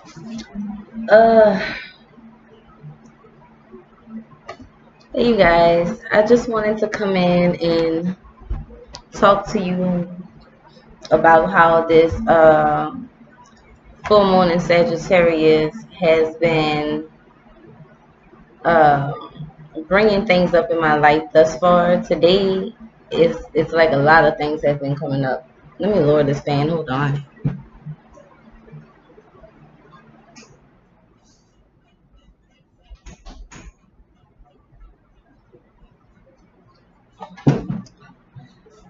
Uh, hey you guys, I just wanted to come in and talk to you about how this full moon in Sagittarius has been uh, bringing things up in my life thus far. Today, it's like a lot of things have been coming up. Let me lower this fan. Hold on.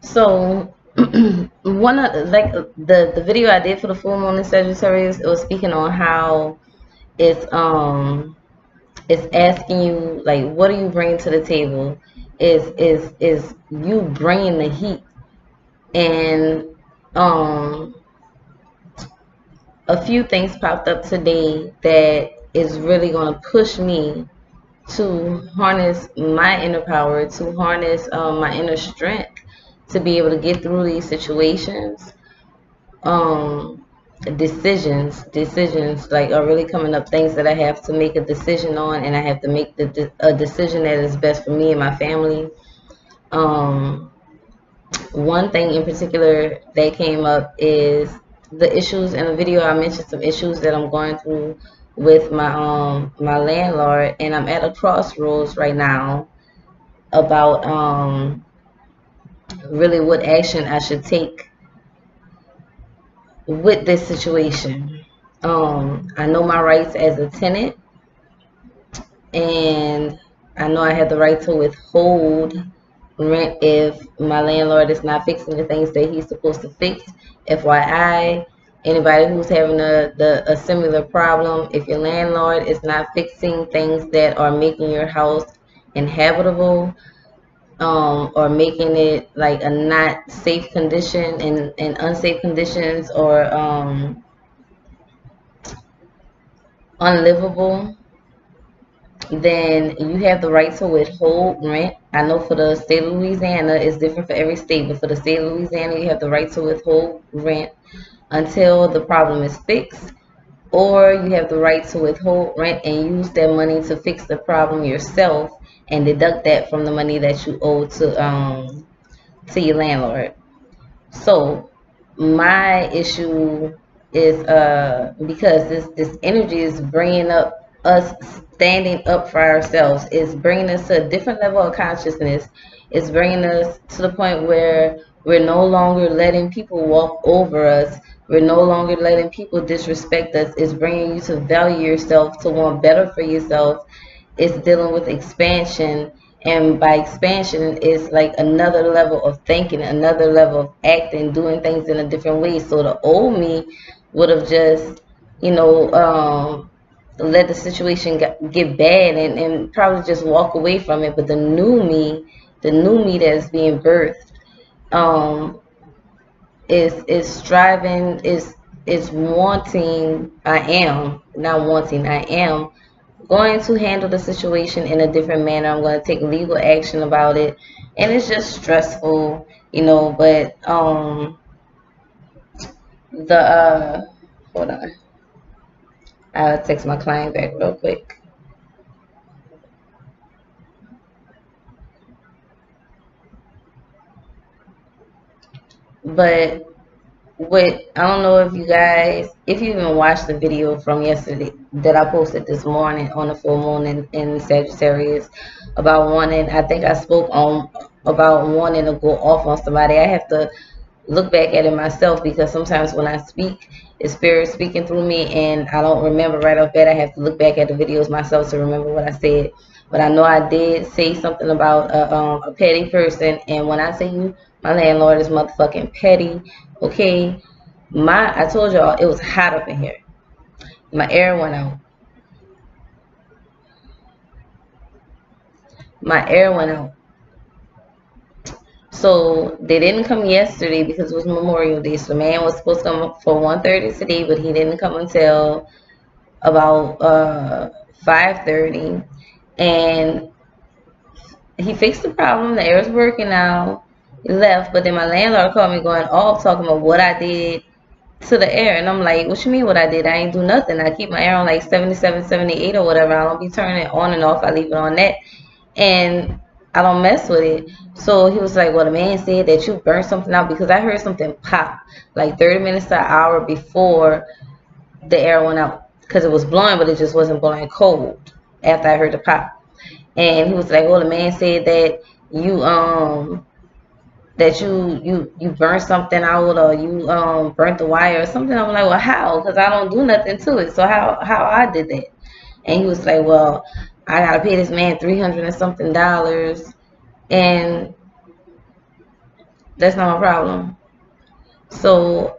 So one of like the video I did for the full moon in Sagittarius, it was speaking on how it's asking you like, what are you bringing to the table? Is you bringing the heat? And um a few things popped up today that is really going to push me to harness my inner power, to harness my inner strength to be able to get through these situations. um decisions like are really coming up, things that I have to make a decision on, and I have to make a decision that is best for me and my family. um One thing in particular that came up is the issues in the video. I mentioned some issues that I'm going through with my landlord, and I'm at a crossroads right now about really what action I should take with this situation. I know my rights as a tenant, and I know I have the right to withhold rent if my landlord is not fixing the things that he's supposed to fix. FYI, anybody who's having a similar problem, if your landlord is not fixing things that are making your house inhabitable, or making it like a not safe condition and unsafe conditions, or unlivable, then you have the right to withhold rent. I know for the state of Louisiana, it's different for every state, but for the state of Louisiana, you have the right to withhold rent until the problem is fixed, or you have the right to withhold rent and use that money to fix the problem yourself and deduct that from the money that you owe to your landlord. So my issue is because this energy is bringing up us standing up for ourselves. It's bringing us to a different level of consciousness. It's bringing us to the point where we're no longer letting people walk over us. We're no longer letting people disrespect us. It's bringing you to value yourself, to want better for yourself. It's dealing with expansion, and by expansion it's like another level of thinking, another level of acting, doing things in a different way. So the old me would have just, you know, let the situation get bad and probably just walk away from it. But the new me that's being birthed, um is striving, is wanting, I am not wanting, I am going to handle the situation in a different manner. I'm going to take legal action about it, and it's just stressful, you know. But the hold on, I'll text my client back real quick. But what, I don't know if you guys, if you even watched the video from yesterday that I posted this morning on the full moon in Sagittarius about wanting, I think I spoke on about wanting to go off on somebody. I have to look back at it myself, because sometimes when I speak, it's spirit speaking through me and I don't remember right off bat. I have to look back at the videos myself to remember what I said. But I know I did say something about a petty person, and when I tell you my landlord is motherfucking petty, okay? I told y'all it was hot up in here. My air went out. My air went out. So they didn't come yesterday because it was Memorial Day. So the man was supposed to come for 1:30 today, but he didn't come until about 5:30, and he fixed the problem. The air is working now. He left, but then my landlord called me going off, talking about what I did to the air. And I'm like, what you mean what I did? I ain't do nothing. I keep my air on like 77, 78 or whatever. I don't be turning it on and off. I leave it on that. And I don't mess with it. So he was like, well, the man said that you burned something out, because I heard something pop like 30 minutes to an hour before the air went out, because it was blowing, but it just wasn't blowing cold after I heard the pop. And he was like, well, the man said that you burnt something out, or you burnt the wire or something. I'm like, well, how? Because I don't do nothing to it. So how I did that? And he was like, well, I gotta pay this man $300 and something, and that's not my problem. So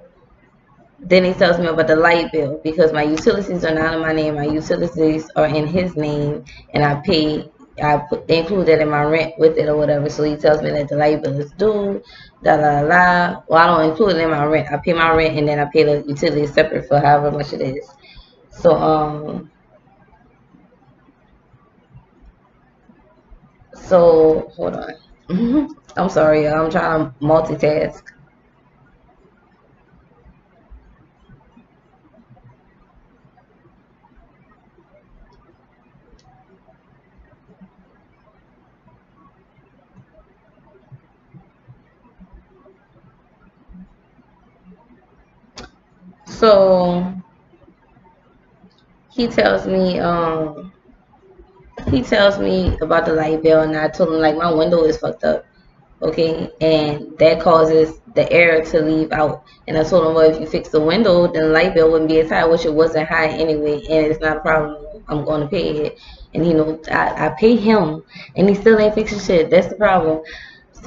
then he tells me about the light bill, because my utilities are not in my name. My utilities are in his name, and they include that in my rent with it or whatever. So he tells me that the light bill is due, da da da. Well, I don't include it in my rent. I pay my rent, and then I pay the utilities separate for however much it is. So hold on. I'm sorry, y'all. I'm trying to multitask. So he tells me, about the light bill, and I told him like my window is fucked up, okay, and that causes the air to leave out. And I told him, well, if you fix the window, then the light bill wouldn't be as high, which it wasn't high anyway, and it's not a problem. I'm going to pay it. And he knows I pay him, and he still ain't fixing shit. That's the problem.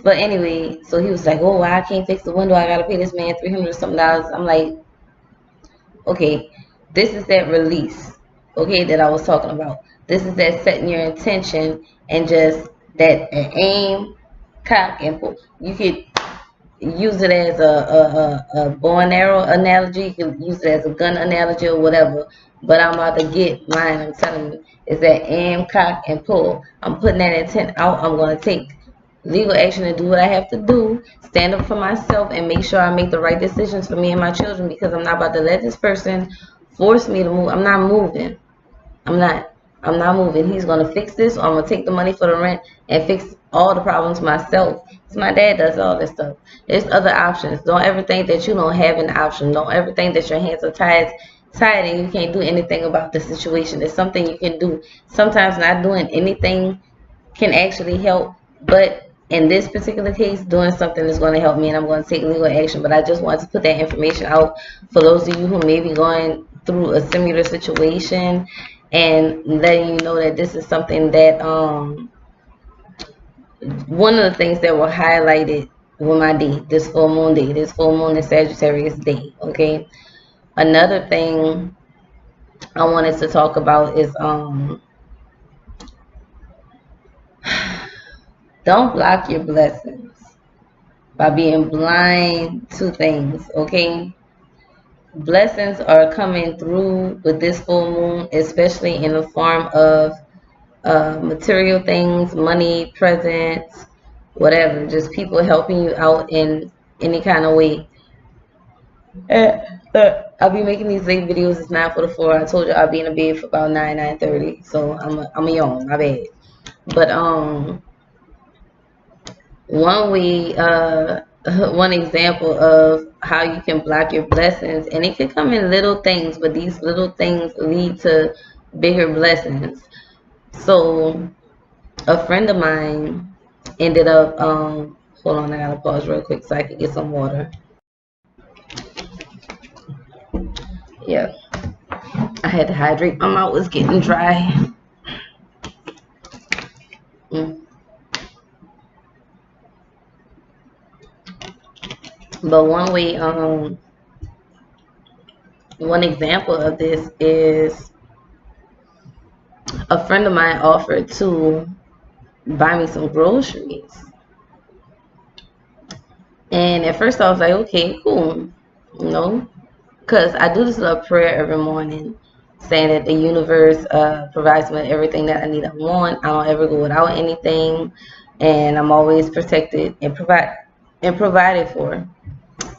But anyway, so he was like, oh, I can't fix the window. I gotta pay this man $300 something. I'm like, okay, this is that release, okay, that I was talking about. This is that setting your intention, and just that aim, cock, and pull. You could use it as a bow and arrow analogy. You can use it as a gun analogy or whatever. But I'm about to get mine. I'm telling you, is that aim, cock, and pull. I'm putting that intent out. I'm going to take legal action and do what I have to do. Stand up for myself and make sure I make the right decisions for me and my children, because I'm not about to let this person force me to move. I'm not moving. I'm not moving. He's going to fix this, or I'm going to take the money for the rent and fix all the problems myself. So my dad does all this stuff. There's other options. Don't ever think that you don't have an option. Don't ever think that your hands are tied and you can't do anything about the situation. There's something you can do. Sometimes not doing anything can actually help, but in this particular case, doing something is going to help me, and I'm going to take legal action. But I just wanted to put that information out for those of you who may be going through a similar situation, and letting you know that this is something that one of the things that were highlighted with my day, this full moon is Sagittarius day. Okay, another thing I wanted to talk about is don't block your blessings by being blind to things. Okay, blessings are coming through with this full moon, especially in the form of material things, money, presents, whatever, just people helping you out in any kind of way. I'll be making these late videos. It's 9:44. I told you I'll be in the bed for about 9:30. So I'm a yawn, my bad. But one way, one example of how you can block your blessings, and it can come in little things, but these little things lead to bigger blessings. So a friend of mine ended up, hold on, I gotta pause real quick so I can get some water. Yeah, I had to hydrate. My mouth was getting dry. But one way, one example of this is a friend of mine offered to buy me some groceries. And at first I was like, okay, cool, you know, because I do this little prayer every morning saying that the universe provides me with everything that I need and want. I don't ever go without anything, and I'm always protected and provided for.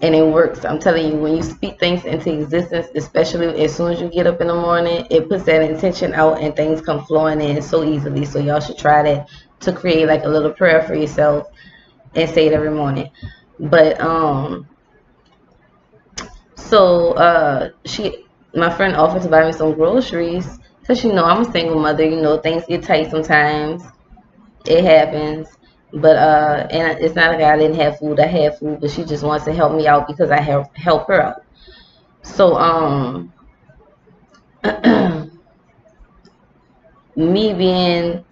and it works. I'm telling you, when you speak things into existence, especially as soon as you get up in the morning, it puts that intention out and things come flowing in so easily. So y'all should try that, to create like a little prayer for yourself and say it every morning. But so my friend offered to buy me some groceries, because I'm a single mother. Things get tight sometimes. It happens. But and it's not like I didn't have food. I had food, but she just wants to help me out because I help her out. So me being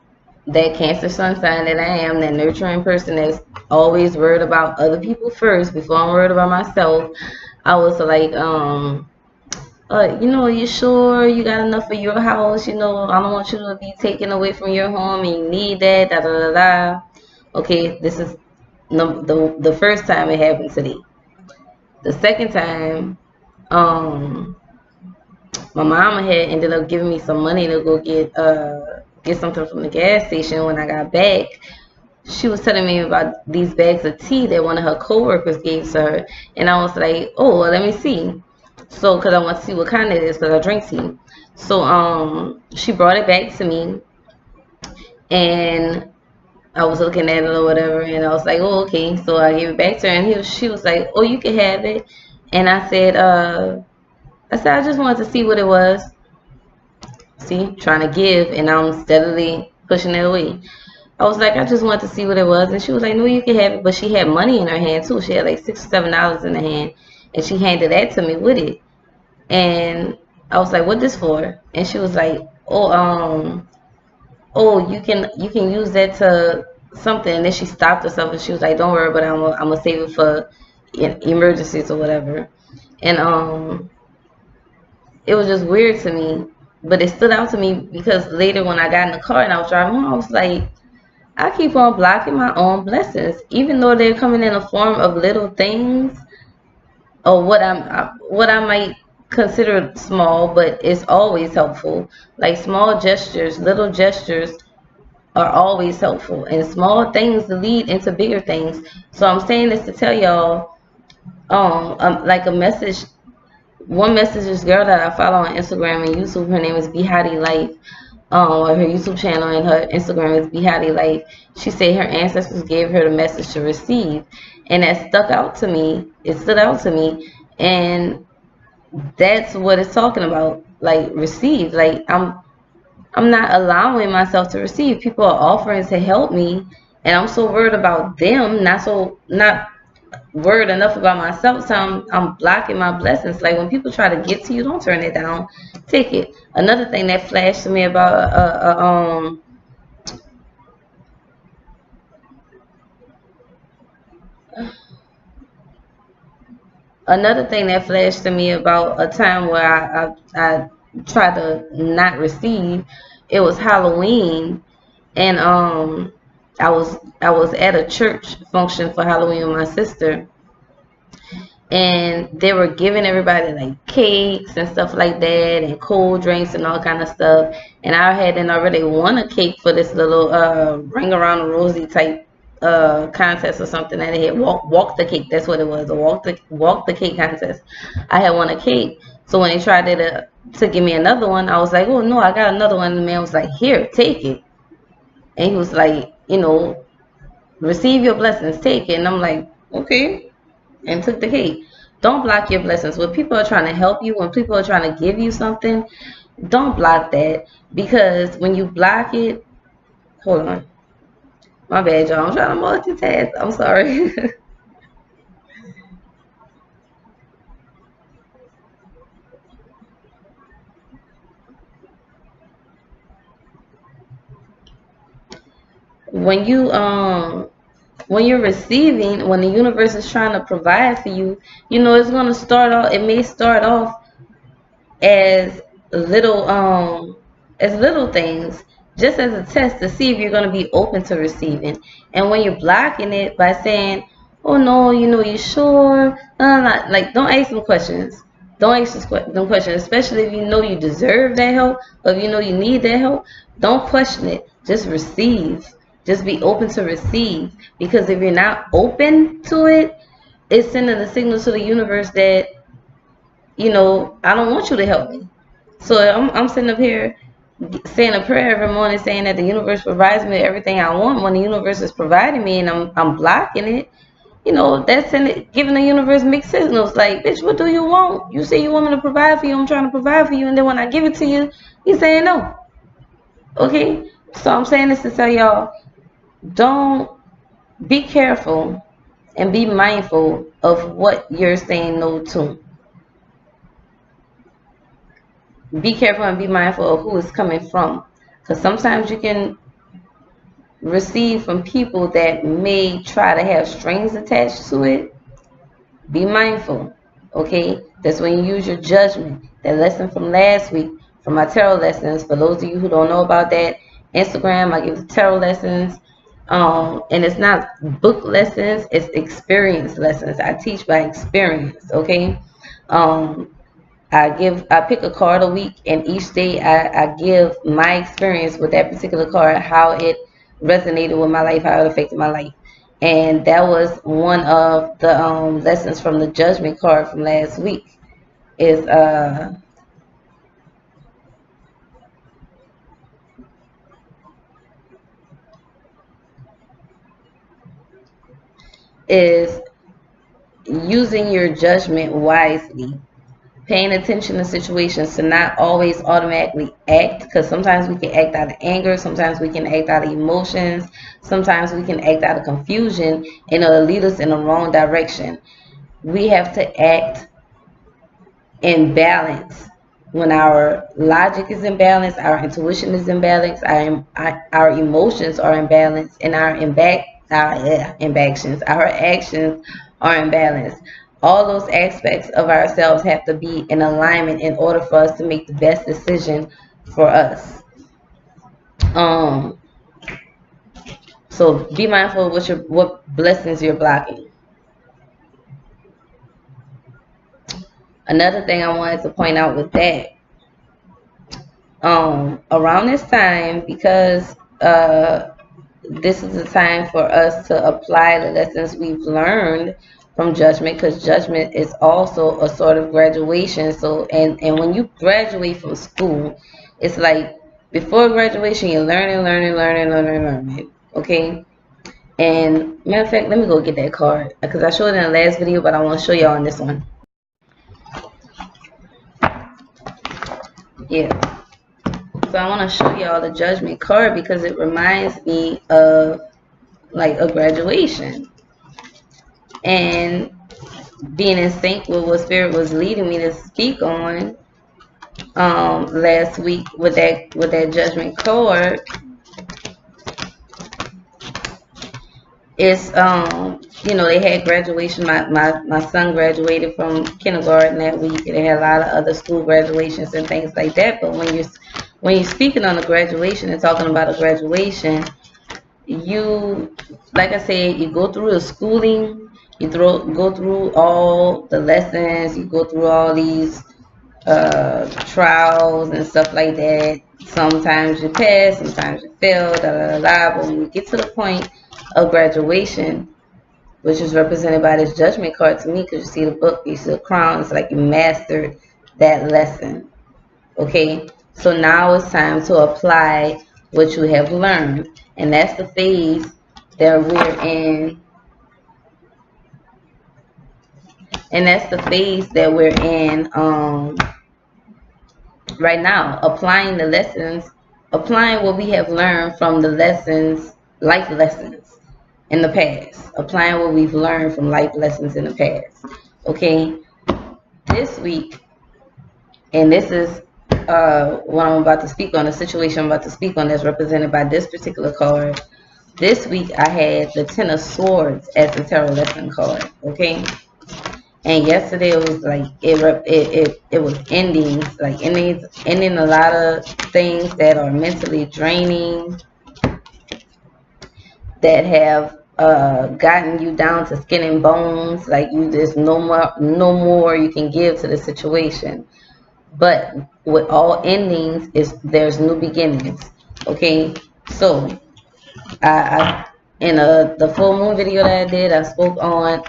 that Cancer sun sign that I am, that nurturing person that's always worried about other people first before I'm worried about myself, I was like, you sure you got enough for your house? I don't want you to be taken away from your home and you need that, da da da da. Okay, this is the first time it happened today. The second time, my mama had ended up giving me some money to go get something from the gas station. When I got back, she was telling me about these bags of tea that one of her coworkers gave to her, and I was like, oh, well, let me see. So, because I want to see what kind it is, because I drink tea. So, she brought it back to me, and I was looking at it or whatever, and I was like, oh, okay. So I gave it back to her, and she was like, oh, you can have it. And I said, I just wanted to see what it was. See, trying to give, and I'm steadily pushing it away. I was like, I just wanted to see what it was, and she was like, no, you can have it. But she had money in her hand too. She had like $6 or $7 in her hand, and she handed that to me with it. And I was like, what this for? And she was like, oh, you can use that to something. And then she stopped herself, and she was like, don't worry, but I'm gonna save it for emergencies or whatever. And it was just weird to me, but it stood out to me because later when I got in the car and I was driving home, I was like, I keep on blocking my own blessings, even though they're coming in the form of little things, or what I might consider small, but it's always helpful. Like small gestures, little gestures are always helpful, and small things lead into bigger things. So I'm saying this to tell y'all, like a message. One message, this girl that I follow on Instagram and YouTube, her name is Behati Life. Her YouTube channel and her Instagram is Behati Life. She said her ancestors gave her the message to receive, and that stuck out to me. It stood out to me, and that's what it's talking about. Like receive. Like I'm not allowing myself to receive. People are offering to help me, and I'm so worried about them, not worried enough about myself, so I'm blocking my blessings. Like when people try to get to you, don't turn it down, take it. Another thing that flashed to me about another thing that flashed to me about a time where I tried to not receive. It was Halloween, and I was at a church function for Halloween with my sister, and they were giving everybody like cakes and stuff like that, and cold drinks and all kind of stuff. And I hadn't already won a cake for this little ring around the rosy type contest or something that they had. Walk the cake, that's what it was, a walk the cake contest. I had won a cake, so when they tried to give me another one, I was like, oh no, I got another one. And the man was like, here, take it. And he was like, receive your blessings, take it. And I'm like, okay, and took the cake. Don't block your blessings. When people are trying to help you, when people are trying to give you something, don't block that, because when you block it, hold on, my bad, y'all. I'm trying to multitask. I'm sorry. when you when you're receiving, when the universe is trying to provide for you, it's going to start off. It may start off as little things, just as a test to see if you're going to be open to receiving. And when you're blocking it by saying, oh no, you sure, like, don't ask them questions. Don't ask them questions, especially if you know you deserve that help, or if you know you need that help. Don't question it, just receive. Just be open to receive, because if you're not open to it, it's sending a signal to the universe that, you know, I don't want you to help me. So I'm sitting up here saying a prayer every morning, saying that the universe provides me everything I want. When the universe is providing me and I'm blocking it, you know, that's in it, giving the universe mixed signals. Like, bitch, what do you want? You say you want me to provide for you. I'm trying to provide for you, and then when I give it to you, you saying no. Okay, so I'm saying this to tell y'all, don't, be careful and be mindful of what you're saying no to. Be careful and be mindful of who it's coming from, because sometimes you can receive from people that may try to have strings attached to it. Be mindful, okay? That's when you use your judgment. That lesson from last week, from my tarot lessons, for those of you who don't know about that, Instagram, I give the tarot lessons. And it's not book lessons, it's experience lessons. I teach by experience, okay? I pick a card a week, and each day I give my experience with that particular card, how it resonated with my life, how it affected my life. And that was one of the lessons from the judgment card from last week. Is using your judgment wisely, paying attention to situations, to not always automatically act, because sometimes we can act out of anger, sometimes we can act out of emotions, sometimes we can act out of confusion, and it'll lead us in the wrong direction. We have to act in balance. When our logic is in balance, our intuition is in balance, our emotions are in balance, and our actions are in balance. All those aspects of ourselves have to be in alignment in order for us to make the best decision for us. So be mindful of what blessings you're blocking. Another thing I wanted to point out with that, around this time, because this is the time for us to apply the lessons we've learned from judgment, because judgment is also a sort of graduation. So, and when you graduate from school, it's like before graduation, you're learning. Okay. And matter of fact, let me go get that card, because I showed it in the last video, but I want to show y'all in this one. Yeah. So I want to show y'all the judgment card, because it reminds me of like a graduation, and being in sync with what spirit was leading me to speak on last week with that judgment card. It's you know, they had graduation. My son graduated from kindergarten that week, and they had a lot of other school graduations and things like that. But when you're speaking on a graduation and talking about a graduation, you, like I said, you go through the schooling, go through all the lessons, you go through all these trials and stuff like that. Sometimes you pass, sometimes you fail, But when you get to the point of graduation, which is represented by this judgment card to me, because you see the book, you see the crown, it's like you mastered that lesson. Okay, so now it's time to apply what you have learned, and that's the phase that we're in. And that's the phase that we're in right now, applying the lessons, applying what we have learned from the lessons, life lessons in the past, applying what we've learned from life lessons in the past. Okay, this week, and this is what I'm about to speak on, the situation I'm about to speak on, that's represented by this particular card. This week I had the Ten of Swords as the tarot lesson card. Okay, and yesterday it was like it was endings, like ending a lot of things that are mentally draining, that have gotten you down to skin and bones. Like, you, there's no more you can give to the situation. But with all endings, there's new beginnings. Okay, so I in the full moon video that I did, I spoke on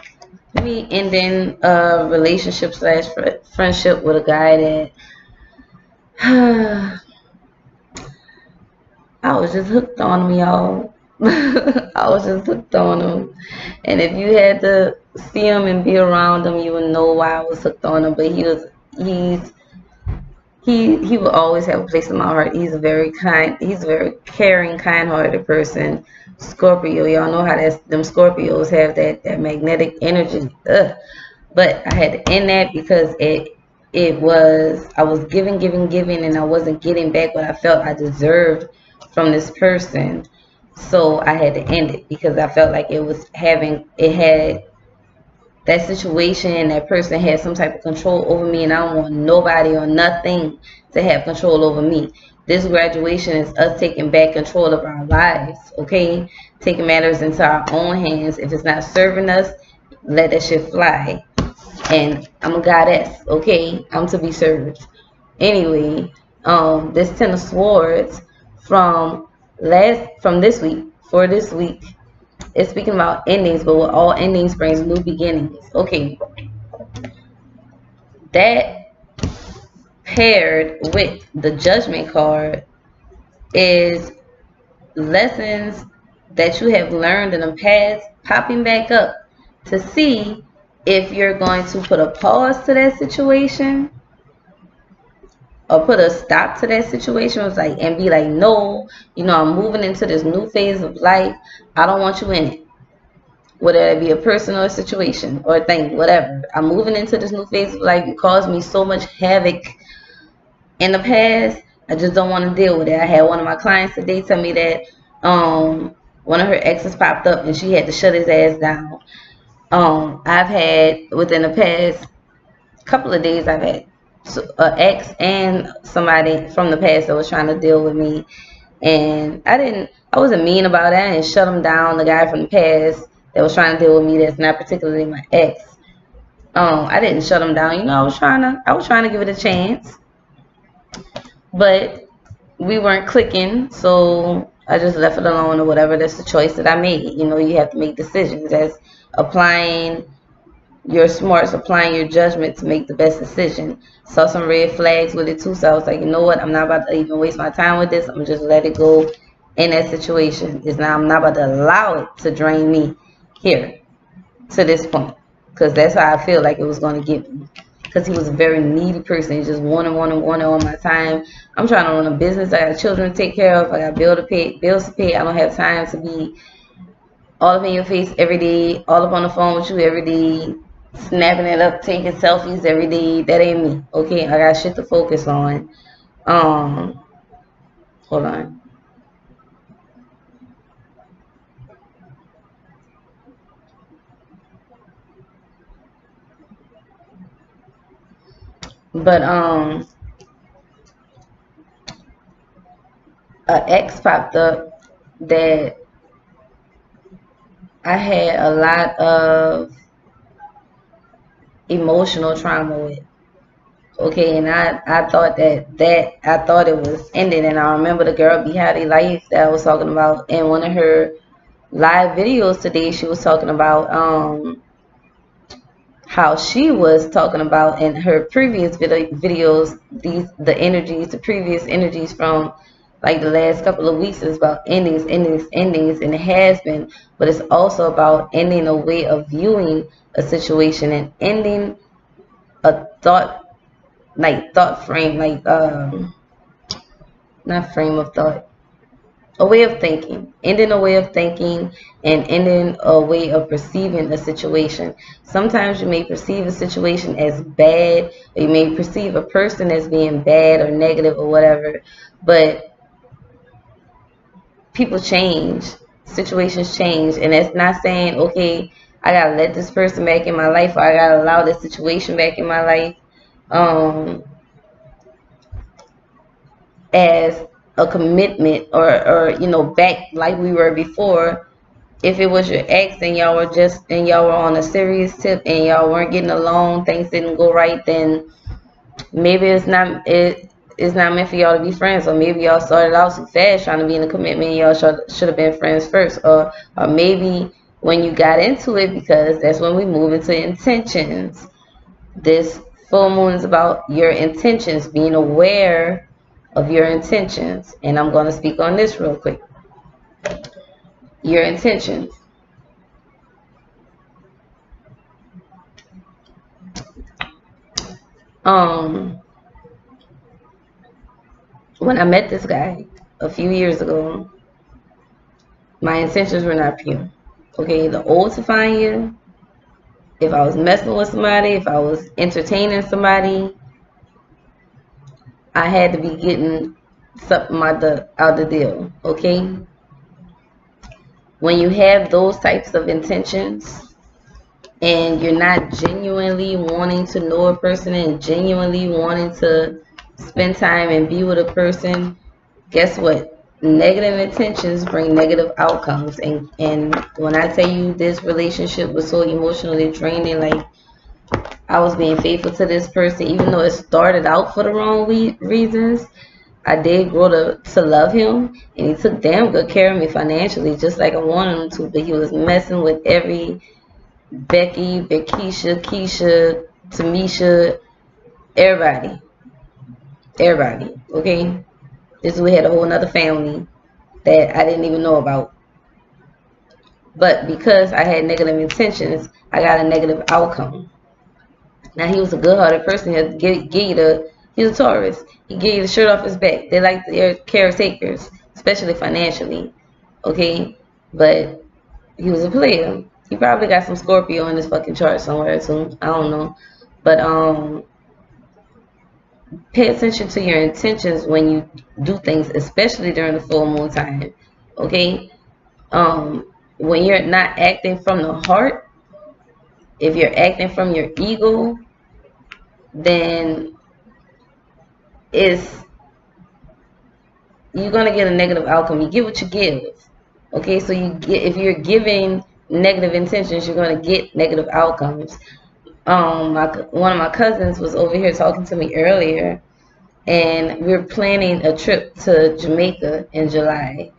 Me ending a relationship slash friendship with a guy that I was just hooked on him, y'all. I was just hooked on him. And if you had to see him and be around him, you would know why I was hooked on him. But he's he will always have a place in my heart. He's a very caring, kind-hearted person. Scorpio, y'all know how them Scorpios have that magnetic energy. Ugh. But I had to end that because I was giving, and I wasn't getting back what I felt I deserved from this person. So I had to end it because I felt like it had that situation and that person had some type of control over me, and I don't want nobody or nothing to have control over me. This graduation is us taking back control of our lives, okay? Taking matters into our own hands. If it's not serving us, let that shit fly. And I'm a goddess, okay? I'm to be served. Anyway, this Ten of Swords from this week, for this week, it's speaking about endings, but with all endings brings new beginnings. Okay, that paired with the Judgment card is lessons that you have learned in the past popping back up to see if you're going to put a pause to that situation or put a stop to that situation. It's like, and be like, no, I'm moving into this new phase of life. I don't want you in it. Whether it be a person or a situation or a thing, whatever. I'm moving into this new phase of life. You caused me so much havoc in the past. I just don't want to deal with it. I had one of my clients today tell me that one of her exes popped up and she had to shut his ass down. I've had, within the past couple of days, I've had an ex and somebody from the past that was trying to deal with me, and I wasn't mean about that and shut him down. The guy from the past that was trying to deal with me, that's not particularly my ex, I didn't shut him down. I was trying to give it a chance, but we weren't clicking, so I just left it alone or whatever. That's the choice that I made. You have to make decisions. That's applying your smarts, applying your judgment to make the best decision. Saw some red flags with it too, so I was like, you know what? I'm not about to even waste my time with this. I'm just let it go in that situation. I'm not about to allow it to drain me here to this point, because that's how I feel like it was going to get me. Because he was a very needy person. He just wanted all my time. I'm trying to run a business. I got children to take care of. I got bills to pay. I don't have time to be all up in your face every day, all up on the phone with you every day, snapping it up, taking selfies every day. That ain't me. Okay, I got shit to focus on. Hold on. But an ex popped up that I had a lot of emotional trauma with. Okay, and I thought I thought it was ending, and I remember the girl Behind a Life that I was talking about in one of her live videos today. She was talking about how she was talking about in her previous videos, the previous energies from like the last couple of weeks is about endings, and it has been, but it's also about ending a way of viewing a situation and ending a thought frame, not frame of thought, a way of thinking, ending a way of thinking and ending a way of perceiving a situation. Sometimes you may perceive a situation as bad, or you may perceive a person as being bad or negative or whatever, but people change, situations change, and that's not saying, okay, I gotta let this person back in my life, or I gotta allow this situation back in my life as a commitment, or back like we were before. If it was your ex and y'all were on a serious tip and y'all weren't getting along, things didn't go right, then maybe it's not meant for y'all to be friends, or maybe y'all started out too fast trying to be in a commitment. Y'all should have been friends first, or maybe when you got into it, because that's when we move into intentions. This full moon is about your intentions, being aware of your intentions. And I'm going to speak on this real quick. Your intentions. When I met this guy a few years ago, my intentions were not pure. Okay, the old Sophia, if I was messing with somebody, if I was entertaining somebody, I had to be getting something out the deal. Okay, when you have those types of intentions and you're not genuinely wanting to know a person and genuinely wanting to spend time and be with a person, guess what? Negative intentions bring negative outcomes. And when I tell you this relationship was so emotionally draining, like I was being faithful to this person, even though it started out for the wrong reasons, I did grow to love him, and he took damn good care of me financially, just like I wanted him to. But he was messing with every Becky, Bekeisha, Keisha, Tamisha, everybody. Okay? We had a whole nother family that I didn't even know about. But because I had negative intentions, I got a negative outcome. Now, he was a good-hearted person. He's a Taurus. He gave you the shirt off his back. They like their caretakers, especially financially. Okay? But he was a player. He probably got some Scorpio in his fucking chart somewhere, too. I don't know. But pay attention to your intentions when you do things, especially during the full moon time. Okay? When you're not acting from the heart, if you're acting from your ego, then you're gonna get a negative outcome. You get what you give. Okay, so if you're giving negative intentions, you're gonna get negative outcomes. One of my cousins was over here talking to me earlier, and we're planning a trip to Jamaica in July.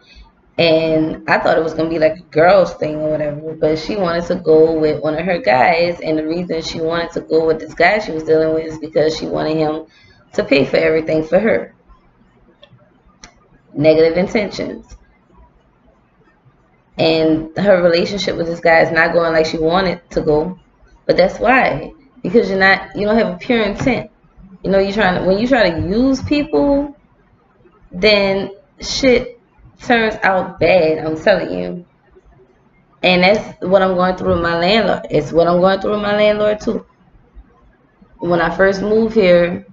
And I thought it was going to be like a girls thing or whatever, but she wanted to go with one of her guys. And the reason she wanted to go with this guy she was dealing with is because she wanted him to pay for everything for her. Negative intentions. And her relationship with this guy is not going like she wanted to go. But that's why. Because you don't have a pure intent. When you try to use people, then shit turns out bad, I'm telling you. And that's what I'm going through with my landlord. It's what I'm going through with my landlord too. When I first moved here,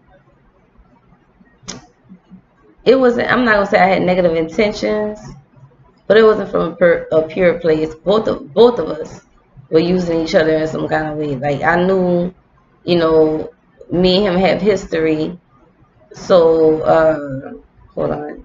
I'm not gonna say I had negative intentions, but it wasn't from a pure place. Both of us were using each other in some kind of way. Like I knew, me and him have history. So hold on.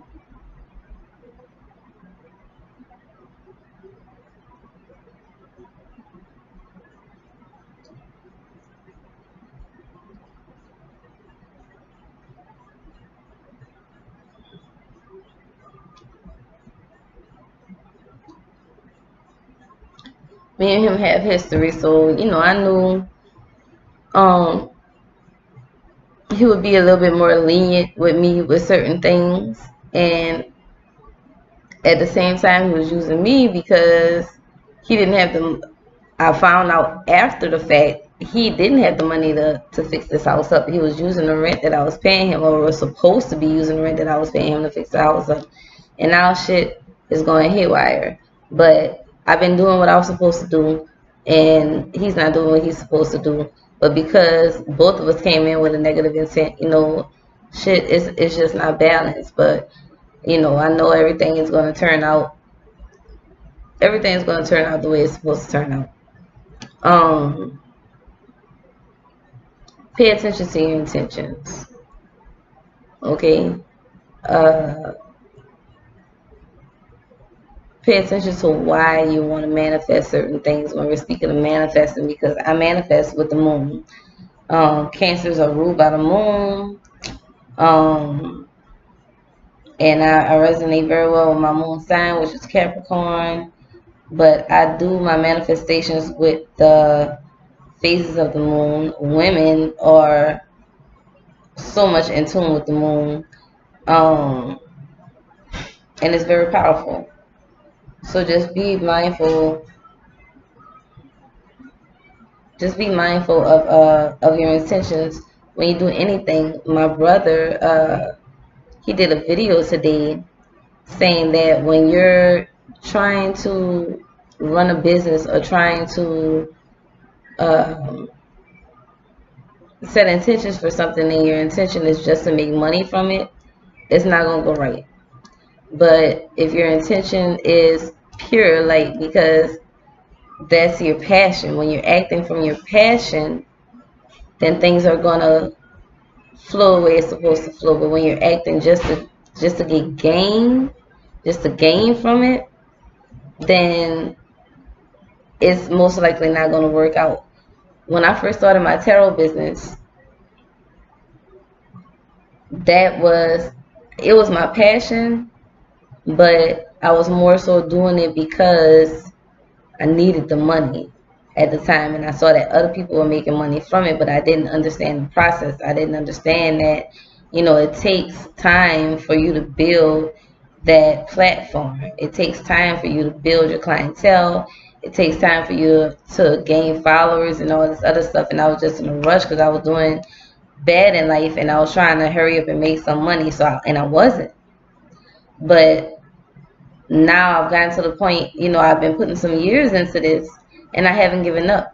Me and him have history, so I knew he would be a little bit more lenient with me with certain things, and at the same time he was using me because he didn't have the I found out after the fact he didn't have the money to fix this house up. He was using the rent that I was paying him, or was supposed to be using the rent that I was paying him to fix the house up, and now shit is going haywire. But I've been doing what I was supposed to do, and he's not doing what he's supposed to do. But because both of us came in with a negative intent, shit is just not balanced. But I know everything is going to turn out. Everything's going to turn out the way it's supposed to turn out. Pay attention to your intentions. Okay. Pay attention to why you want to manifest certain things when we're speaking of manifesting, because I manifest with the moon. Cancers are ruled by the moon. And I resonate very well with my moon sign, which is Capricorn. but I do my manifestations with the phases of the moon. Women are so much in tune with the moon, um, and it's very powerful. So just be mindful of your intentions when you do anything. My brother, he did a video today saying that when you're trying to run a business or trying to um, set intentions for something and your intention is just to make money from it, it's not gonna go right. But if your intention is pure, like, because that's your passion, when you're acting from your passion, then things are gonna flow the way it's supposed to flow. But when you're acting just to get gain, just to gain from it, then it's most likely not gonna work out. When I first started my tarot business, that was it was my passion, but I was more so doing it because I needed the money at the time, and I saw that other people were making money from it, but I didn't understand the process. I didn't understand that, it takes time for you to build that platform. It takes time for you to build your clientele. It takes time for you to gain followers and all this other stuff. And I was just in a rush because I was doing bad in life and I was trying to hurry up and make some money. And I wasn't. But now I've gotten to the point, I've been putting some years into this and I haven't given up,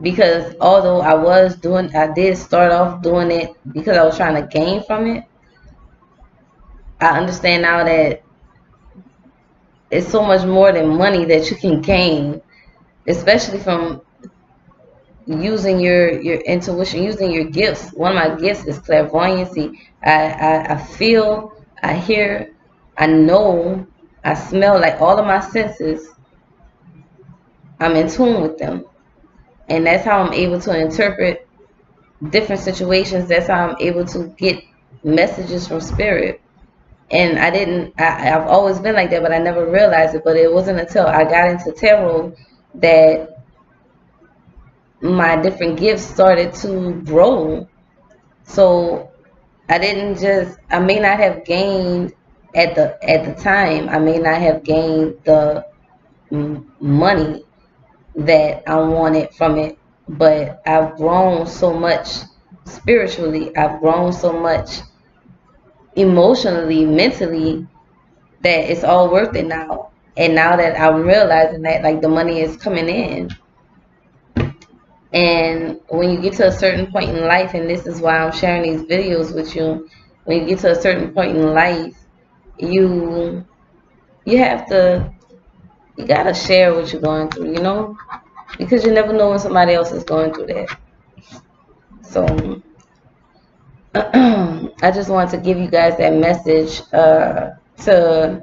because although I did start off doing it because I was trying to gain from it. I understand now that it's so much more than money that you can gain, especially from using your intuition, using your gifts. One of my gifts is clairvoyancy. I feel, I hear, I know, I smell, like all of my senses. I'm in tune with them, and that's how I'm able to interpret different situations. That's how I'm able to get messages from spirit. And I've always been like that, but I never realized it. But it wasn't until I got into tarot that my different gifts started to grow. So I may not have gained at the time, I may not have gained the money that I wanted from it, but I've grown so much spiritually. I've grown so much emotionally, mentally, that it's all worth it now. And now that I'm realizing that, like, the money is coming in. And when you get to a certain point in life, and this is why I'm sharing these videos with you, when you get to a certain point in life, you have to, you gotta share what you're going through, because you never know when somebody else is going through that. So I just wanted to give you guys that message, to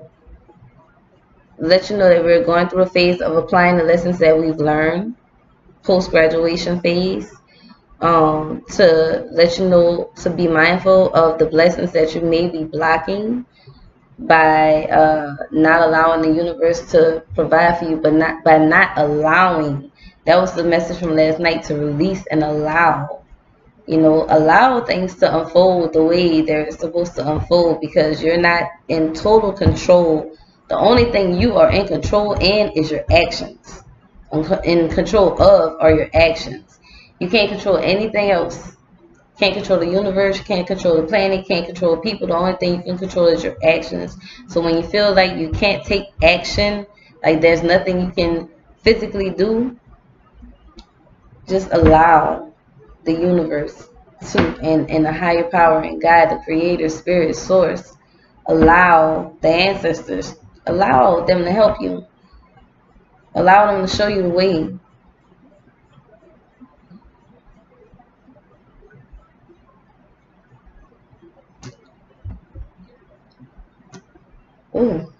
let you know that we're going through a phase of applying the lessons that we've learned, post-graduation phase. To let you know to be mindful of the blessings that you may be blocking by not allowing the universe to provide for you, but not by not allowing. That was the message from last night, to release and allow. Allow things to unfold the way they're supposed to unfold, because you're not in total control. The only thing you are in control in is your actions. In control of are your actions. You can't control anything else. Can't control the universe, can't control the planet, can't control people. The only thing you can control is your actions. So when you feel like you can't take action, like there's nothing you can physically do, just allow the universe to, and the higher power and God, the creator, spirit, source, allow the ancestors, allow them to help you. Allow them to show you the way. Ooh.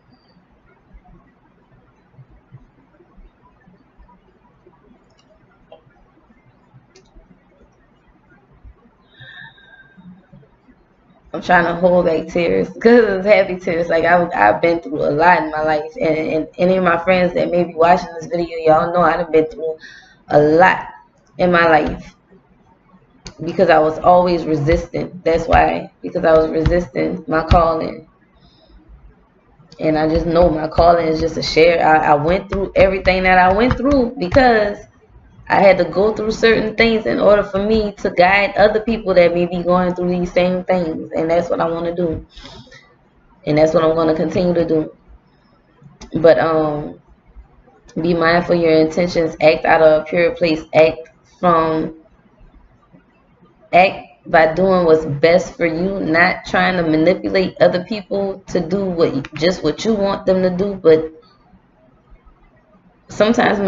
I'm trying to hold back tears because it's happy tears. Like I've been through a lot in my life, and any of my friends that may be watching this video, y'all know I've been through a lot in my life because I was always resistant. That's why, because I was resisting my calling. And I just know my calling is just to share. I went through everything that I went through because I had to go through certain things in order for me to guide other people that may be going through these same things. And that's what I want to do. And that's what I'm going to continue to do. But be mindful of your intentions. Act out of a pure place. Act by doing what's best for you, not trying to manipulate other people to do what you want them to do. But sometimes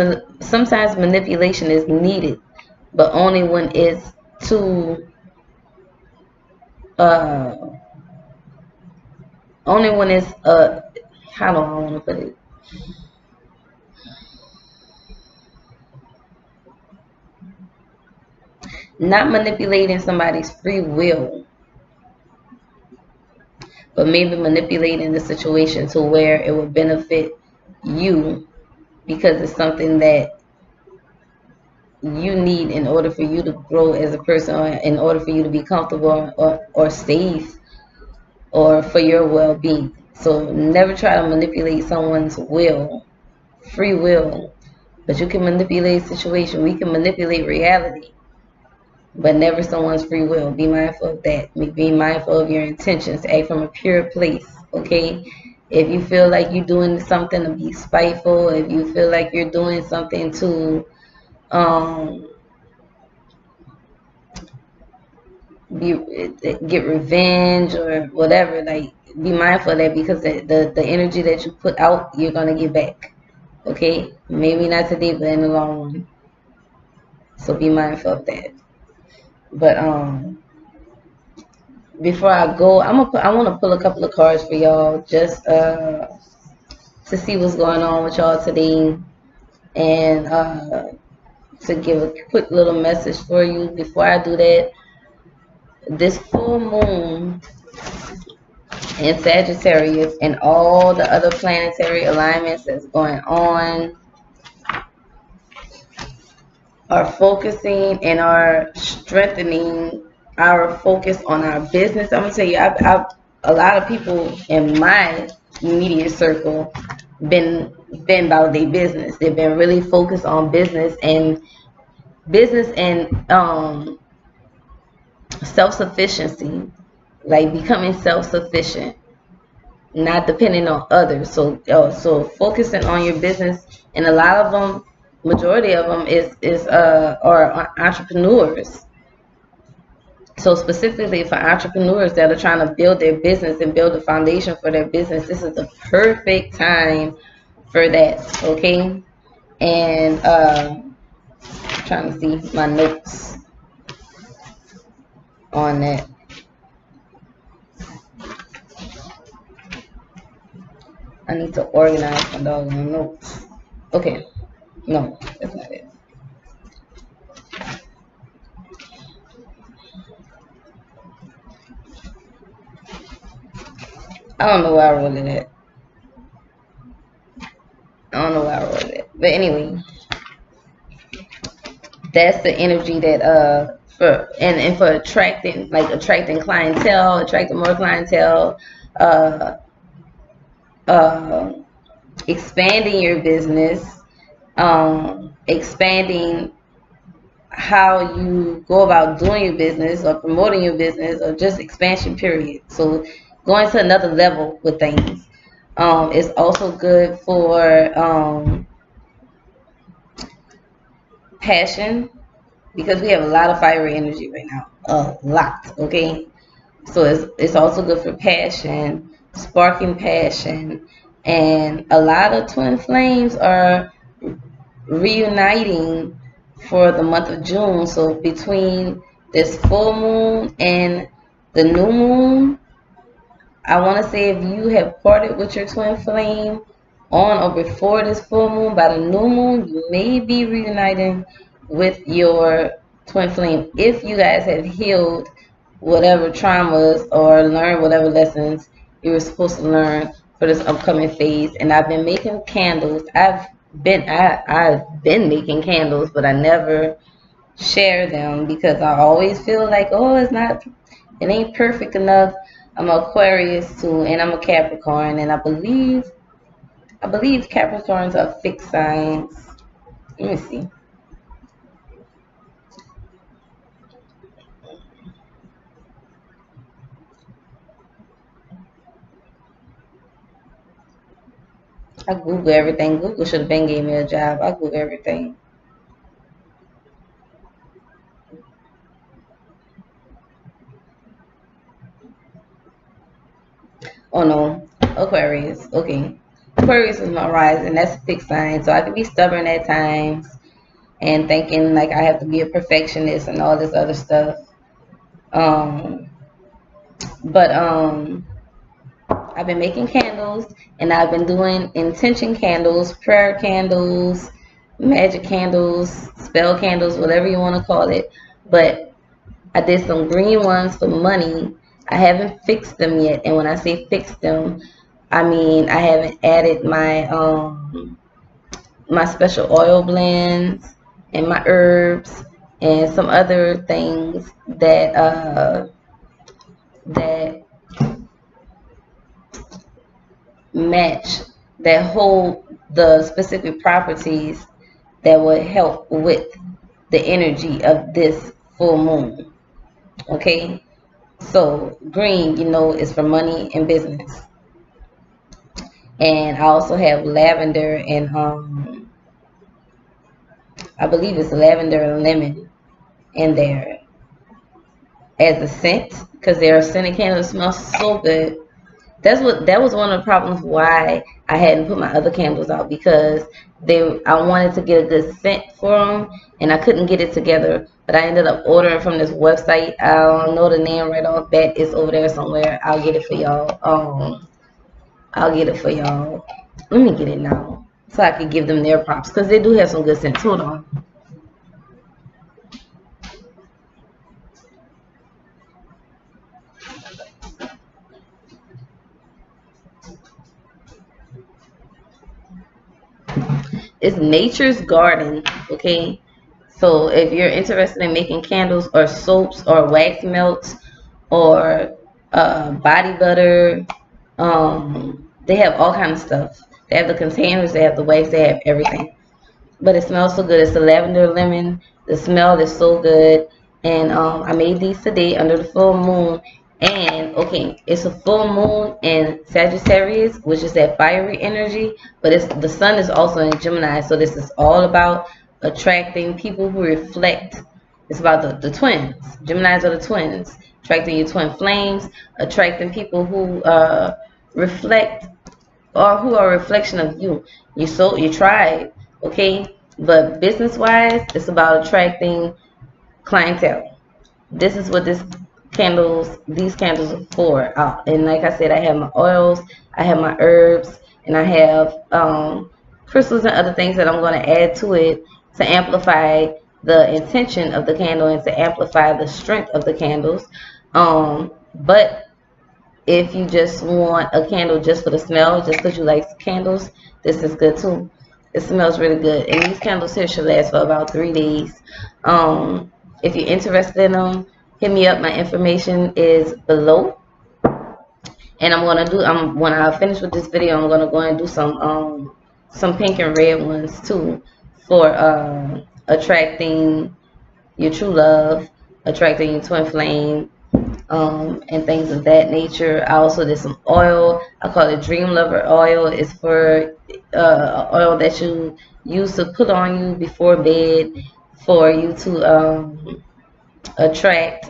manipulation is needed, but only when it's only when it's how do I want to put it? Not manipulating somebody's free will, but maybe manipulating the situation to where it would benefit you because it's something that you need in order for you to grow as a person, or in order for you to be comfortable or safe, or for your well-being. So never try to manipulate someone's free will. But you can manipulate situation. We can manipulate reality, but never someone's free will. Be mindful of that. Be mindful of your intentions. Act from a pure place, okay? If you feel like you're doing something to be spiteful, if you feel like you're doing something to get revenge or whatever, like, be mindful of that, because the energy that you put out, you're going to get back, okay? Maybe not today, but in the long run. So be mindful of that. But before I go, I want to pull a couple of cards for y'all, just to see what's going on with y'all today, and to give a quick little message for you. Before I do that, this full moon in Sagittarius and all the other planetary alignments that's going on are focusing and are strengthening our focus on our business. I'm gonna tell you, a lot of people in my immediate circle been about their business. They've been really focused on business and self-sufficiency, like becoming self-sufficient, not depending on others. So focusing on your business, and a lot of them, majority of them are entrepreneurs. So specifically for entrepreneurs that are trying to build their business and build a foundation for their business, this is the perfect time for that, okay? And trying to see my notes on that. I need to organize my doggone notes. Okay, no, that's not it. I don't know where I wrote it at. But anyway, that's the energy that for attracting clientele, attracting more clientele, expanding your business, expanding how you go about doing your business or promoting your business, or just expansion period. So going to another level with things. It's also good for passion, because we have a lot of fiery energy right now, a lot, okay? So it's also good for passion, sparking passion, and a lot of twin flames are reuniting for the month of June. So between this full moon and the new moon, I want to say if you have parted with your twin flame on or before this full moon, by the new moon, you may be reuniting with your twin flame if you guys have healed whatever traumas or learn whatever lessons you were supposed to learn for this upcoming phase. And I've been making candles. I've been making candles, but I never share them because I always feel like, oh, it ain't perfect enough. I'm an Aquarius too, and I'm a Capricorn, and I believe Capricorns are fixed signs. Let me see. I Google everything. Google should have been gave me a job. I Google everything. Oh no, Aquarius. Okay, Aquarius is my rising. That's a fixed sign, so I can be stubborn at times and thinking like I have to be a perfectionist and all this other stuff. Um, but I've been making candles and I've been doing intention candles, prayer candles, magic candles, spell candles, whatever you want to call it. But I did some green ones for money. I haven't fixed them yet. And when I say fixed them, I mean I haven't added my special oil blends and my herbs and some other things that match that hold the specific properties that would help with the energy of this full moon. Okay, so green, is for money and business, and I also have lavender and I believe it's lavender and lemon in there as a scent because they're scented candles. Smell so good. That was one of the problems why I hadn't put my other candles out, because I wanted to get a good scent for them and I couldn't get it together. But I ended up ordering from this website. I don't know the name right off bat. It's over there somewhere. I'll get it for y'all. I'll get it for y'all. Let me get it now so I can give them their props because they do have some good scents. Hold on. It's Nature's Garden, okay? So if you're interested in making candles or soaps or wax melts or body butter, they have all kinds of stuff. They have the containers, they have the wax, they have everything. But it smells so good. It's the lavender lemon. The smell is so good. And I made these today under the full moon. And okay, it's a full moon in Sagittarius, which is that fiery energy. But the sun is also in Gemini, so this is all about attracting people who reflect. It's about the twins. Geminis are the twins, attracting your twin flames, attracting people who reflect or who are a reflection of you. You tried, okay? But business wise, it's about attracting clientele. This is what these candles are for. And like I said, I have my oils, I have my herbs, and I have crystals and other things that I'm going to add to it to amplify the intention of the candle and to amplify the strength of the candles. But if you just want a candle just for the smell, just because you like candles, this is good too. It smells really good. And these candles here should last for about 3 days. If you're interested in them, hit me up. My information is below. And when I finish with this video, I'm gonna go and do some pink and red ones too for attracting your true love, attracting your twin flame, and things of that nature. I also did some oil. I call it Dream Lover oil. It's for oil that you use to put on you before bed for you to attract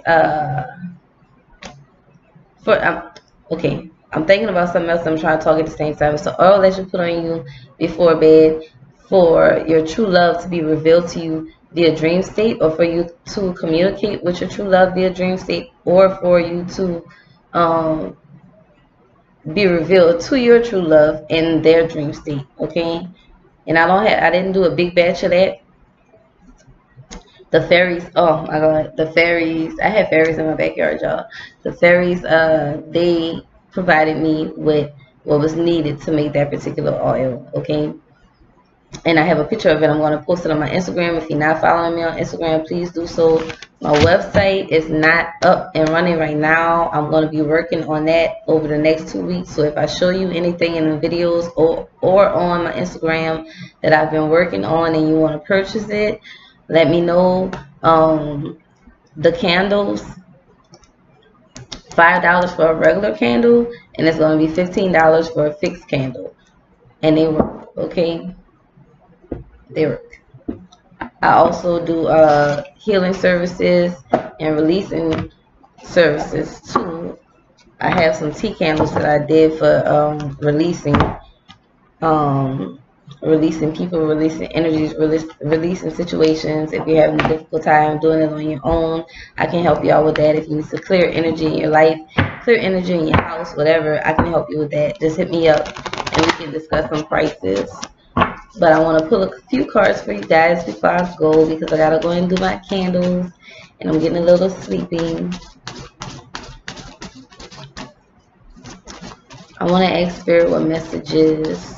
okay, I'm thinking about something else. I'm trying to talk at the same time. So oil that you put on you before bed for your true love to be revealed to you via dream state, or for you to communicate with your true love via dream state, or for you to be revealed to your true love in their dream state. Okay, and I didn't do a big batch of that. The fairies, oh my god, the fairies, I had fairies in my backyard, y'all. The fairies, they provided me with what was needed to make that particular oil, okay? And I have a picture of it. I'm going to post it on my Instagram. If you're not following me on Instagram, please do so. My website is not up and running right now. I'm going to be working on that over the next 2 weeks. So if I show you anything in the videos or on my Instagram that I've been working on and you want to purchase it, let me know. The candles, $5 for a regular candle, and it's going to be $15 for a fixed candle. And they work, okay? They work. I also do healing services and releasing services too. I have some tea candles that I did for releasing people, releasing energies, releasing situations. If you're having a difficult time doing it on your own, I can help you out with that. If you need to clear energy in your life, clear energy in your house, whatever, I can help you with that. Just hit me up and we can discuss some prices. But I want to pull a few cards for you guys before I go because I got to go and do my candles and I'm getting a little sleepy. I want to ask Spirit what messages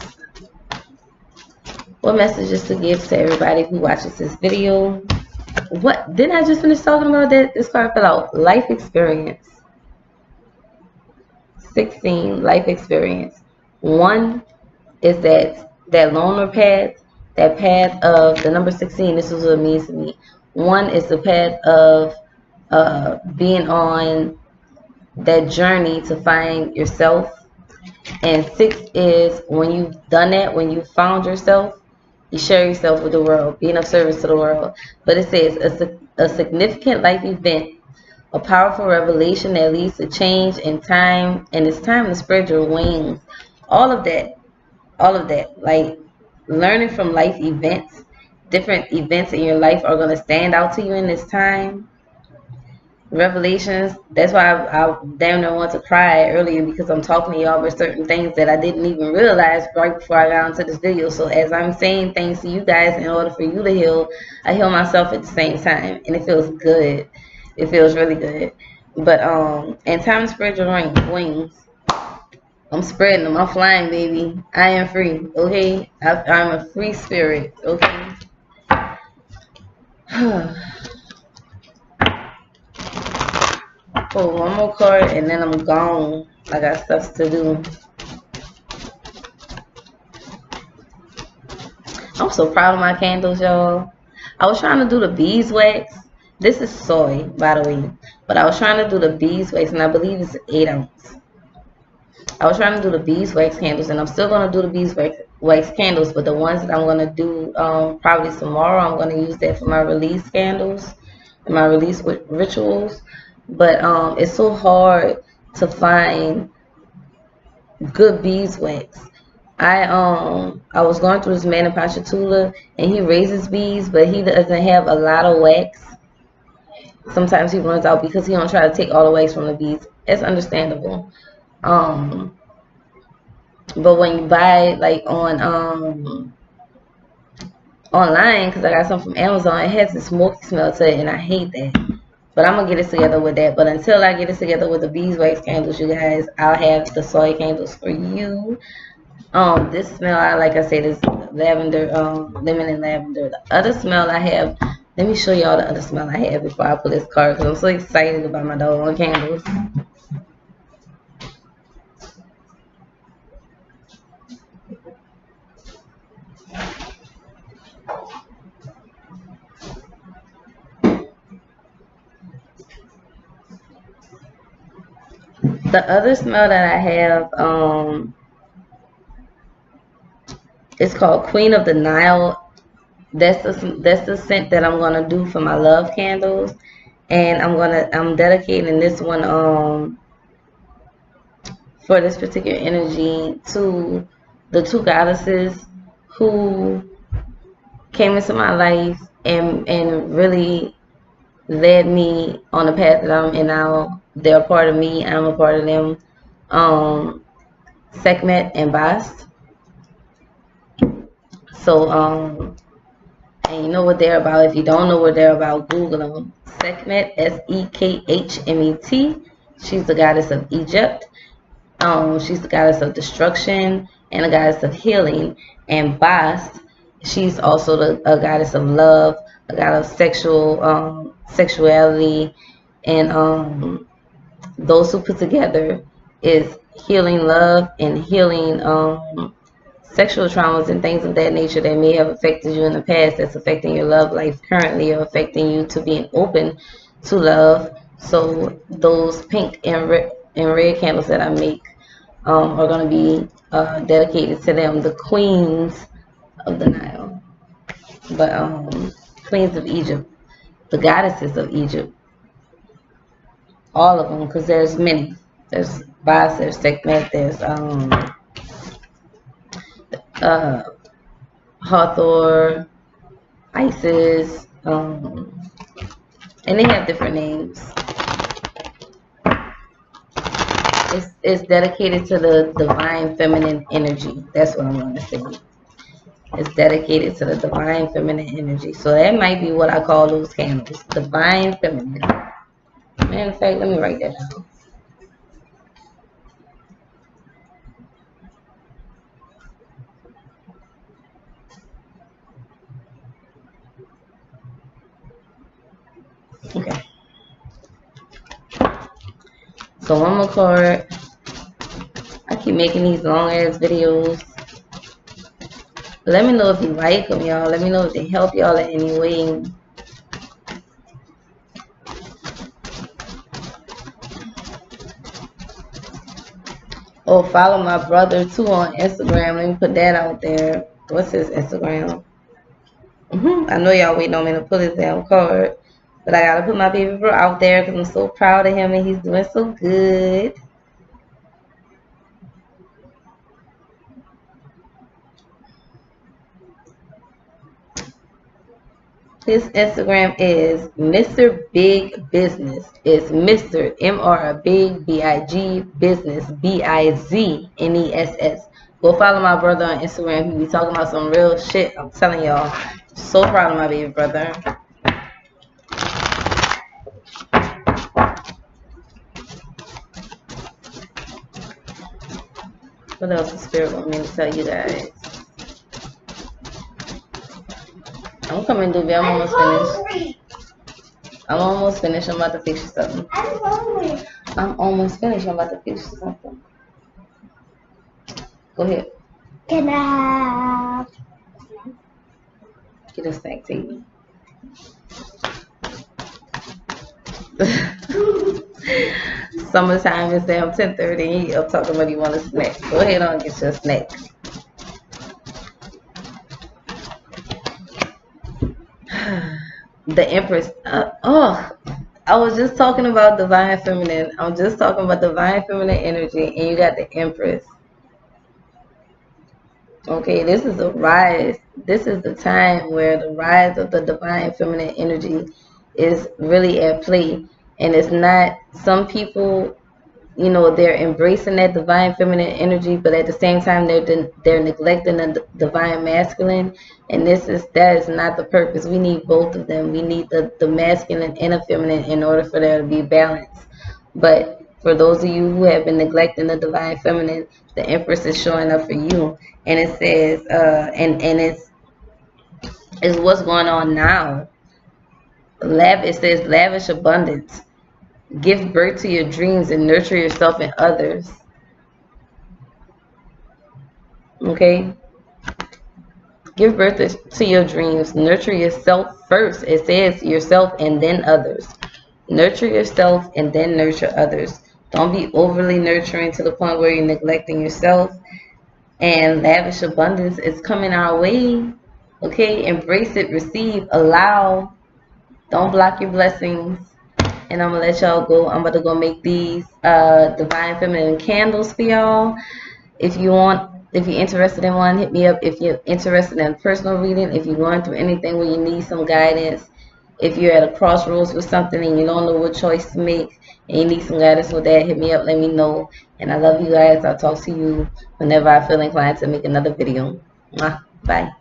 to give to everybody who watches this video. What? Didn't I just finish talking about that? This card fell out. Life experience. 16, life experience. 1 is that loner path, that path of the number 16. This is what it means to me. 1 is the path of being on that journey to find yourself, and 6 is when you've done that, when you found yourself, you share yourself with the world, being of service to the world. But it says a significant life event, a powerful revelation that leads to change in time, and it's time to spread your wings. All of that, like learning from life events, different events in your life are going to stand out to you in this time. Revelations, that's why I damn near want to cry earlier, because I'm talking to y'all about certain things that I didn't even realize right before I got into this video. So as I'm saying things to you guys in order for you to heal, I heal myself at the same time, and it feels good. It feels really good. But and time to spread your wings. I'm spreading them. I'm flying, baby. I am free, okay? I'm a free spirit, okay? Pull one more card and then I'm gone. I got stuff to do. I'm so proud of my candles, y'all. I was trying to do the beeswax. This is soy, by the way. But I was trying to do the beeswax, and I believe it's 8 ounce. I was trying to do the beeswax candles, and I'm still going to do the beeswax candles. But the ones that I'm going to do probably tomorrow, I'm going to use that for my release candles and my release rituals. But it's so hard to find good beeswax. I was going through this man in Ponchatoula, and he raises bees, but he doesn't have a lot of wax. Sometimes he runs out because he don't try to take all the wax from the bees. It's understandable. But when you buy like on online, because I got some from Amazon, it has a smoky smell to it, and I hate that. But I'm going to get it together with that. But until I get it together with the beeswax candles, you guys, I'll have the soy candles for you. This smell, like I said, is lavender, lemon and lavender. The other smell I have, let me show y'all the other smell I have before I pull this card, because I'm so excited about my doggone candles. The other smell that I have, it's called Queen of the Nile. That's the scent that I'm gonna do for my love candles, and I'm dedicating this one for this particular energy to the 2 goddesses who came into my life and really led me on the path that I'm in now. They're a part of me, I'm a part of them. Sekhmet and Bast. So And you know what they're about. If you don't know what they're about, Google them. Sekhmet, Sekhmet. She's the goddess of Egypt. She's the goddess of destruction and a goddess of healing. And Bast, she's also a goddess of love, a goddess of sexuality, and those who put together is healing love and healing sexual traumas and things of that nature that may have affected you in the past, that's affecting your love life currently, or affecting you to being open to love. So those pink and red candles that I make are going to be dedicated to them, the queens of the Nile, but queens of Egypt, the goddesses of Egypt, all of them, because there's many. There's Bas, there's Sekhmet, there's Hathor, Isis, and they have different names. It's dedicated to the divine feminine energy. That's what I'm going to say. It's dedicated to the divine feminine energy. So that might be what I call those candles. Divine feminine. Matter of fact, let me write that down. Okay. So one more card. I keep making these long ass videos. Let me know if you like them, y'all. Let me know if they help y'all in any way. Oh, follow my brother too on Instagram. Let me put that out there. What's his Instagram? I know y'all waiting on me to put his damn card. But I gotta put my baby bro out there because I'm so proud of him and he's doing so good. His Instagram is Mr. Big Business. It's Mr. M-R Big B-I-G Business B-I-Z-N-E-S-S. Go follow my brother on Instagram. He be talking about some real shit. I'm telling y'all. So proud of my baby brother. What else the spirit want me to tell you guys? I'm coming, Doobie. I'm almost finished. I'm almost finished. I'm about to fix you something. I'm almost finished. I'm about to fix you something. Go ahead. Can I have? Get a snack, Tate. Summertime is damn 10:30 and he up talking about he want a snack. Go ahead on and get your snack. The Empress. I was just talking about divine feminine. I'm just talking about divine feminine energy, and you got the Empress. Okay, this is a rise. This is the time where the rise of the divine feminine energy is really at play. And it's not, some people, you know, they're embracing that divine feminine energy, but at the same time they're neglecting the divine masculine. And that is not the purpose. We need both of them. We need the masculine and the feminine in order for there to be balance. But for those of you who have been neglecting the divine feminine, the Empress is showing up for you. And it says, and it's what's going on now. It says lavish abundance. Give birth to your dreams and nurture yourself and others. Okay? Give birth to your dreams. Nurture yourself first. It says yourself and then others. Nurture yourself and then nurture others. Don't be overly nurturing to the point where you're neglecting yourself. And lavish abundance is coming our way. Okay? Embrace it, receive, allow. Don't block your blessings. And I'm going to let y'all go. I'm about to go make these divine feminine candles for y'all. If you're interested in one, hit me up. If you're interested in personal reading, if you're going through anything where you need some guidance, if you're at a crossroads with something and you don't know what choice to make and you need some guidance with that, hit me up, let me know. And I love you guys. I'll talk to you whenever I feel inclined to make another video. Bye.